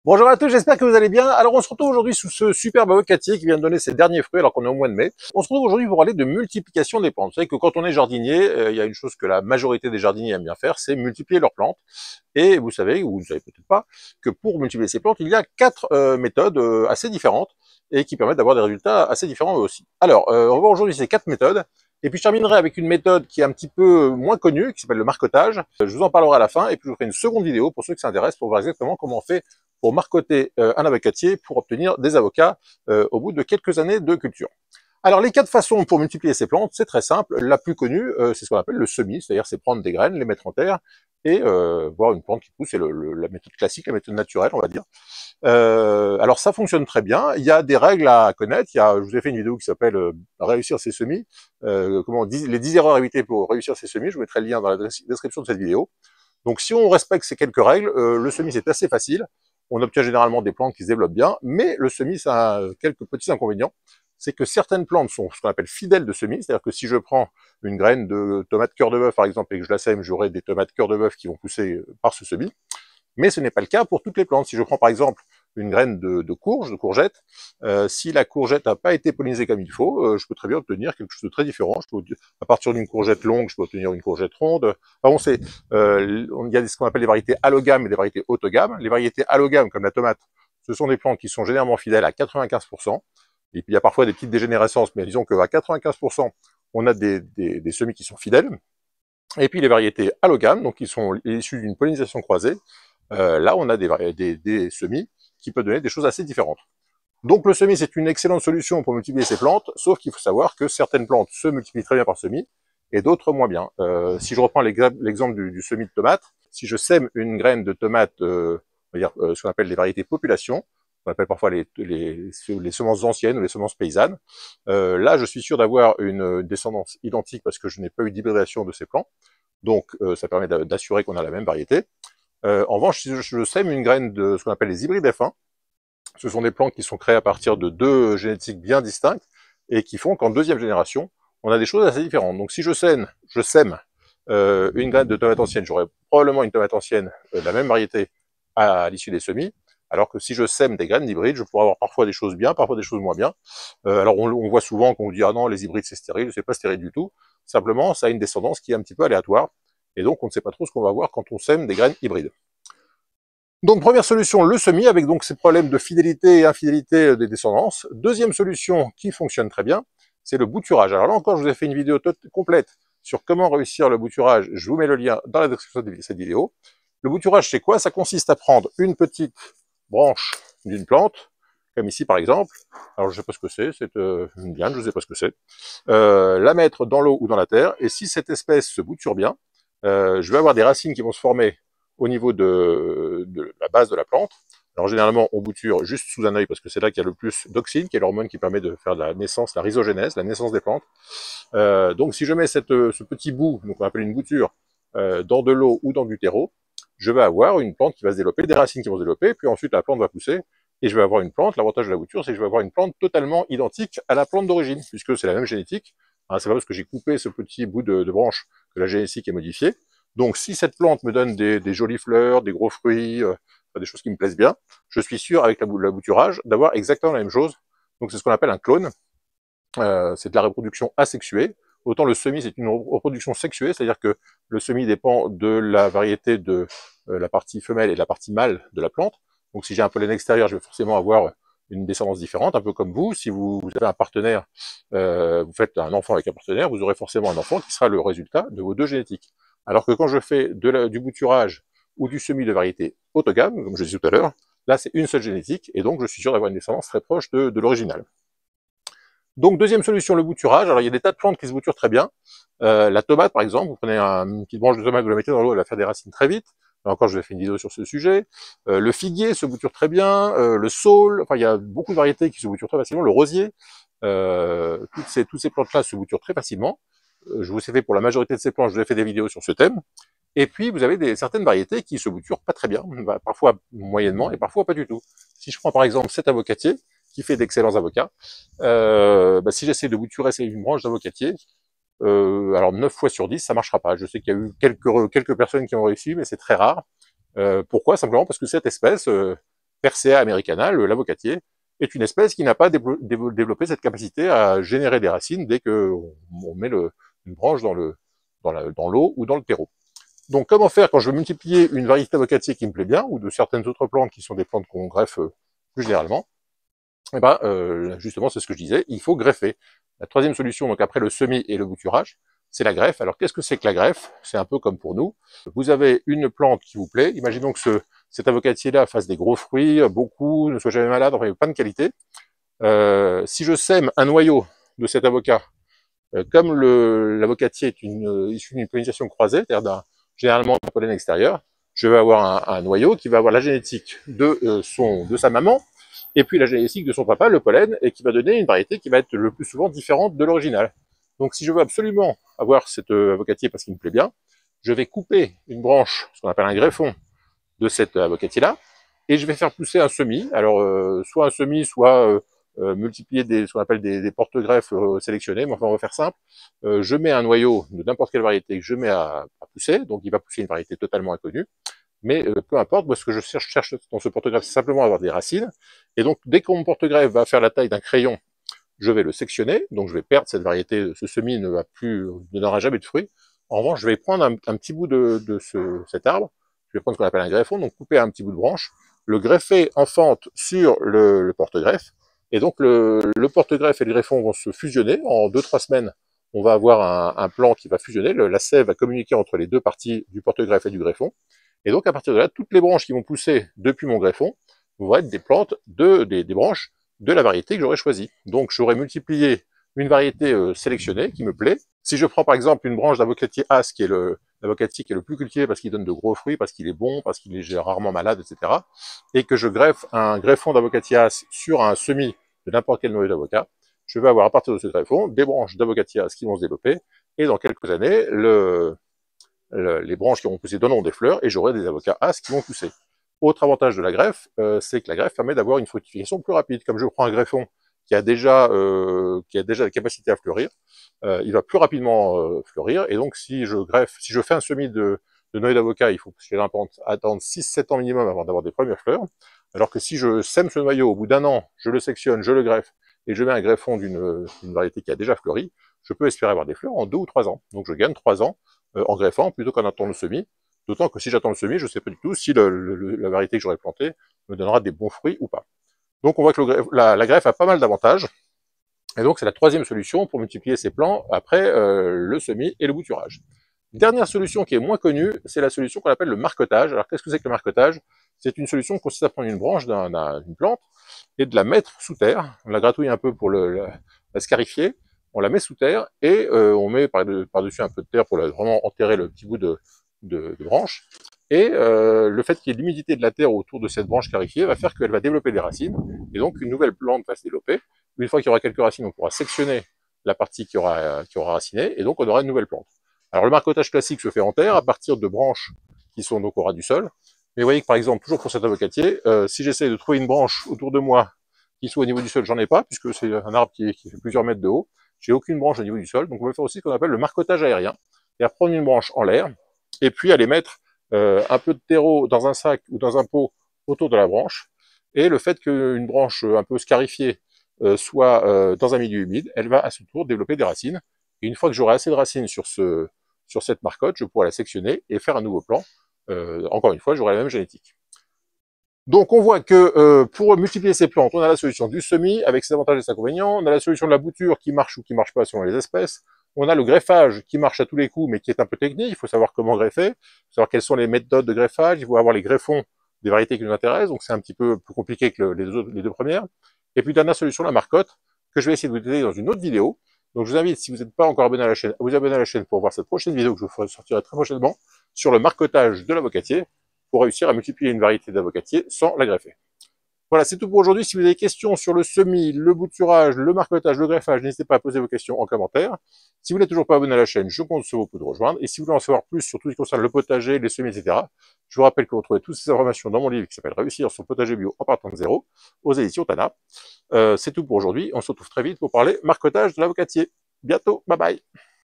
Bonjour à tous, j'espère que vous allez bien. Alors on se retrouve aujourd'hui sous ce superbe avocatier qui vient de donner ses derniers fruits alors qu'on est au mois de mai. On se retrouve aujourd'hui pour parler de multiplication des plantes. Vous savez que quand on est jardinier, il y a une chose que la majorité des jardiniers aiment bien faire, c'est multiplier leurs plantes. Et vous savez, ou vous ne savez peut-être pas, que pour multiplier ces plantes, il y a quatre méthodes assez différentes et qui permettent d'avoir des résultats assez différents eux aussi. Alors, on va voir aujourd'hui ces quatre méthodes. Et puis je terminerai avec une méthode qui est un petit peu moins connue, qui s'appelle le marcotage. Je vous en parlerai à la fin, et puis je vous ferai une seconde vidéo pour ceux qui s'intéressent pour voir exactement comment on fait pour marcoter un avocatier pour obtenir des avocats au bout de quelques années de culture. Alors les quatre façons pour multiplier ces plantes, c'est très simple. La plus connue, c'est ce qu'on appelle le semis, c'est-à-dire c'est prendre des graines, les mettre en terre et voir une plante qui pousse. C'est la méthode classique, la méthode naturelle, on va dire. Alors ça fonctionne très bien. Il y a des règles à connaître. Je vous ai fait une vidéo qui s'appelle Réussir ses semis. Les 10 erreurs à éviter pour réussir ses semis. Je vous mettrai le lien dans la description de cette vidéo. Donc si on respecte ces quelques règles, le semis c'est assez facile. On obtient généralement des plantes qui se développent bien, mais le semis ça a quelques petits inconvénients. C'est que certaines plantes sont ce qu'on appelle fidèles de semis, c'est-à-dire que si je prends une graine de tomate cœur de bœuf par exemple et que je la sème, j'aurai des tomates cœur de bœuf qui vont pousser par ce semis. Mais ce n'est pas le cas pour toutes les plantes. Si je prends par exemple une graine de courge, de courgette, si la courgette n'a pas été pollinisée comme il faut, je peux très bien obtenir quelque chose de très différent. À partir d'une courgette longue, je peux obtenir une courgette ronde. Enfin bon, il y a ce qu'on appelle les variétés allogames et des variétés autogames. Les variétés allogames, comme la tomate, ce sont des plantes qui sont généralement fidèles à 95%. Et puis il y a parfois des petites dégénérescences, mais disons qu'à 95%, on a des semis qui sont fidèles. Et puis les variétés allogames, donc qui sont issues d'une pollinisation croisée, là on a des semis qui peuvent donner des choses assez différentes. Donc le semis c'est une excellente solution pour multiplier ces plantes, sauf qu'il faut savoir que certaines plantes se multiplient très bien par semis et d'autres moins bien. Si je reprends l'exemple du semis de tomate, si je sème une graine de tomate, on va dire ce qu'on appelle les variétés population, on appelle parfois les semences anciennes ou les semences paysannes, là je suis sûr d'avoir une descendance identique parce que je n'ai pas eu d'hybridation de ces plants, donc ça permet d'assurer qu'on a la même variété. En revanche, si je sème une graine de ce qu'on appelle les hybrides F1, ce sont des plantes qui sont créées à partir de deux génétiques bien distinctes et qui font qu'en deuxième génération, on a des choses assez différentes. Donc si je sème une graine de tomate ancienne, j'aurai probablement une tomate ancienne de la même variété à l'issue des semis, alors que si je sème des graines d'hybrides, je pourrais avoir parfois des choses bien, parfois des choses moins bien. Alors on voit souvent qu'on dit « Ah non, les hybrides c'est stérile », c'est pas stérile du tout. Simplement, ça a une descendance qui est un petit peu aléatoire. Et donc, on ne sait pas trop ce qu'on va avoir quand on sème des graines hybrides. Donc, première solution, le semis, avec donc ces problèmes de fidélité et infidélité des descendances. Deuxième solution qui fonctionne très bien, c'est le bouturage. Alors là encore, je vous ai fait une vidéo complète sur comment réussir le bouturage. Je vous mets le lien dans la description de cette vidéo. Le bouturage, c'est quoi? Ça consiste à prendre une petite branche d'une plante, comme ici par exemple. Alors je ne sais pas ce que c'est une liane, je ne sais pas ce que c'est. La mettre dans l'eau ou dans la terre, et si cette espèce se bouture bien, je vais avoir des racines qui vont se former au niveau de la base de la plante. Alors généralement, on bouture juste sous un œil parce que c'est là qu'il y a le plus d'auxine, qui est l'hormone qui permet de faire la naissance, la rhizogénèse, la naissance des plantes. Donc si je mets ce petit bout, donc on appelle une bouture, dans de l'eau ou dans du terreau, je vais avoir une plante qui va se développer, des racines qui vont se développer, puis ensuite la plante va pousser, et je vais avoir une plante. L'avantage de la bouture, c'est que je vais avoir une plante totalement identique à la plante d'origine, puisque c'est la même génétique. Hein, c'est pas parce que j'ai coupé ce petit bout de branche que la génétique est modifiée. Donc si cette plante me donne des jolies fleurs, des gros fruits, des choses qui me plaisent bien, je suis sûr avec la bouturage d'avoir exactement la même chose. Donc c'est ce qu'on appelle un clone. C'est de la reproduction asexuée. Autant le semis c'est une reproduction sexuée, c'est-à-dire que le semis dépend de la variété de la partie femelle et de la partie mâle de la plante. Donc si j'ai un pollen extérieur, je vais forcément avoir une descendance différente, un peu comme vous. Si vous avez un partenaire, vous faites un enfant avec un partenaire, vous aurez forcément un enfant qui sera le résultat de vos deux génétiques. Alors que quand je fais du bouturage ou du semis de variété autogame, comme je disais tout à l'heure, là c'est une seule génétique, et donc je suis sûr d'avoir une descendance très proche de l'original. Donc deuxième solution, le bouturage. Alors il y a des tas de plantes qui se bouturent très bien. La tomate par exemple, vous prenez une petite branche de tomate, vous la mettez dans l'eau, elle va faire des racines très vite. Là encore, je vais faire une vidéo sur ce sujet. Le figuier se bouture très bien. Le saule, enfin il y a beaucoup de variétés qui se bouturent très facilement. Le rosier, toutes ces plantes-là se bouturent très facilement. Je vous ai fait pour la majorité de ces plantes, je vous ai fait des vidéos sur ce thème. Et puis vous avez certaines variétés qui se bouturent pas très bien, parfois moyennement et parfois pas du tout. Si je prends par exemple cet avocatier, qui fait d'excellents avocats, si j'essaie de bouturer une branche d'avocatier, alors 9 fois sur 10, ça marchera pas. Je sais qu'il y a eu quelques personnes qui ont réussi, mais c'est très rare. Pourquoi? Simplement parce que cette espèce, Persea americana, l'avocatier, est une espèce qui n'a pas développé cette capacité à générer des racines dès qu'on met une branche dans l'eau ou dans le terreau. Donc comment faire quand je veux multiplier une variété d'avocatier qui me plaît bien, ou de certaines autres plantes qui sont des plantes qu'on greffe plus généralement? Eh ben, justement, c'est ce que je disais, il faut greffer. La troisième solution, donc après le semis et le bouturage, c'est la greffe. Alors qu'est-ce que c'est que la greffe? C'est un peu comme pour nous. Vous avez une plante qui vous plaît, imaginons que cet avocatier-là fasse des gros fruits, beaucoup, ne soit jamais malade, enfin, il n'y a pas de qualité. Si je sème un noyau de cet avocat, comme l'avocatier est issu d'une pollinisation croisée, c'est-à-dire généralement d'un pollen extérieur, je vais avoir un noyau qui va avoir la génétique de sa maman, et puis la génétique de son papa, le pollen, et qui va donner une variété qui va être le plus souvent différente de l'original. Donc si je veux absolument avoir cet avocatier parce qu'il me plaît bien, je vais couper une branche, ce qu'on appelle un greffon, de cet avocatier-là, et je vais faire pousser un semis. Alors soit un semis, soit multiplier ce qu'on appelle des porte-greffes sélectionnés, mais enfin on va faire simple. Je mets un noyau de n'importe quelle variété que je mets à pousser, donc il va pousser une variété totalement inconnue, mais peu importe, moi ce que je cherche dans ce porte-greffe, c'est simplement avoir des racines, et donc dès que mon porte-greffe va faire la taille d'un crayon, je vais le sectionner, donc je vais perdre cette variété, ce semis ne donnera jamais de fruits. En revanche, je vais prendre un petit bout de cet arbre, je vais prendre ce qu'on appelle un greffon, donc couper un petit bout de branche, le greffer en fente sur le porte-greffe, et donc le porte-greffe et le greffon vont se fusionner. En 2-3 semaines, on va avoir un plant qui va fusionner, la sève va communiquer entre les deux parties du porte-greffe et du greffon, et donc à partir de là, toutes les branches qui vont pousser depuis mon greffon vont être des plantes, des branches de la variété que j'aurais choisie. Donc j'aurais multiplié une variété sélectionnée qui me plaît. Si je prends par exemple une branche d'avocatier as, qui est l'avocatier qui est le plus cultivé parce qu'il donne de gros fruits, parce qu'il est bon, parce qu'il est rarement malade, etc., et que je greffe un greffon d'avocatier as sur un semis de n'importe quel noyau d'avocat, je vais avoir à partir de ce greffon des branches d'avocatier as qui vont se développer, et dans quelques années, les branches qui vont pousser donneront des fleurs, et j'aurai des avocats as qui vont pousser. Autre avantage de la greffe, c'est que la greffe permet d'avoir une fructification plus rapide. Comme je prends un greffon qui a déjà la capacité à fleurir, il va plus rapidement fleurir. Et donc, si je fais un semis de noyaux d'avocat, il faut attendre 6-7 ans minimum avant d'avoir des premières fleurs. Alors que si je sème ce noyau, au bout d'un an, je le sectionne, je le greffe, et je mets un greffon d'une variété qui a déjà fleuri, je peux espérer avoir des fleurs en 2 ou 3 ans. Donc je gagne 3 ans en greffant plutôt qu'en attendant le semis. D'autant que si j'attends le semis, je ne sais pas du tout si la variété que j'aurais plantée me donnera des bons fruits ou pas. Donc on voit que la greffe a pas mal d'avantages. Et donc c'est la troisième solution pour multiplier ces plants après le semis et le bouturage. Dernière solution qui est moins connue, c'est la solution qu'on appelle le marcotage. Alors qu'est-ce que c'est que le marcotage? C'est une solution qui consiste à prendre une branche d'une plante et de la mettre sous terre. On la gratouille un peu pour la scarifier. On la met sous terre et on met par-dessus un peu de terre pour vraiment enterrer le petit bout de branche. Et le fait qu'il y ait l'humidité de la terre autour de cette branche scarifiée va faire qu'elle va développer des racines, et donc une nouvelle plante va se développer. Une fois qu'il y aura quelques racines, on pourra sectionner la partie qui aura raciné, et donc on aura une nouvelle plante. Alors le marcotage classique se fait en terre, à partir de branches qui sont donc au ras du sol. Mais vous voyez que par exemple, toujours pour cet avocatier, si j'essaie de trouver une branche autour de moi qui soit au niveau du sol, j'en ai pas, puisque c'est un arbre qui fait plusieurs mètres de haut. J'ai aucune branche au niveau du sol, donc on va faire aussi ce qu'on appelle le marcotage aérien, c'est-à-dire prendre une branche en l'air, et puis aller mettre un peu de terreau dans un sac ou dans un pot autour de la branche. Et le fait qu'une branche un peu scarifiée soit dans un milieu humide, elle va à son tour développer des racines. Et une fois que j'aurai assez de racines sur cette marcotte, je pourrai la sectionner et faire un nouveau plant. Encore une fois, j'aurai la même génétique. Donc on voit que pour multiplier ces plantes, on a la solution du semis avec ses avantages et ses inconvénients, on a la solution de la bouture qui marche ou qui marche pas selon les espèces, on a le greffage qui marche à tous les coups mais qui est un peu technique, il faut savoir comment greffer, il faut savoir quelles sont les méthodes de greffage, il faut avoir les greffons des variétés qui nous intéressent, donc c'est un petit peu plus compliqué que les deux premières. Et puis dernière solution, la marcotte, que je vais essayer de vous donner dans une autre vidéo. Donc je vous invite, si vous n'êtes pas encore abonné à la chaîne, à vous abonner à la chaîne pour voir cette prochaine vidéo que je vous sortirai très prochainement sur le marcotage de l'avocatier, pour réussir à multiplier une variété d'avocatiers sans la greffer. Voilà, c'est tout pour aujourd'hui. Si vous avez des questions sur le semis, le bouturage, le marcotage, le greffage, n'hésitez pas à poser vos questions en commentaire. Si vous n'êtes toujours pas abonné à la chaîne, je compte sur vous pour nous rejoindre. Et si vous voulez en savoir plus sur tout ce qui concerne le potager, les semis, etc., je vous rappelle que vous retrouvez toutes ces informations dans mon livre qui s'appelle Réussir son potager bio en partant de zéro, aux éditions Tana. C'est tout pour aujourd'hui. On se retrouve très vite pour parler marcotage de l'avocatier. Bientôt, bye bye.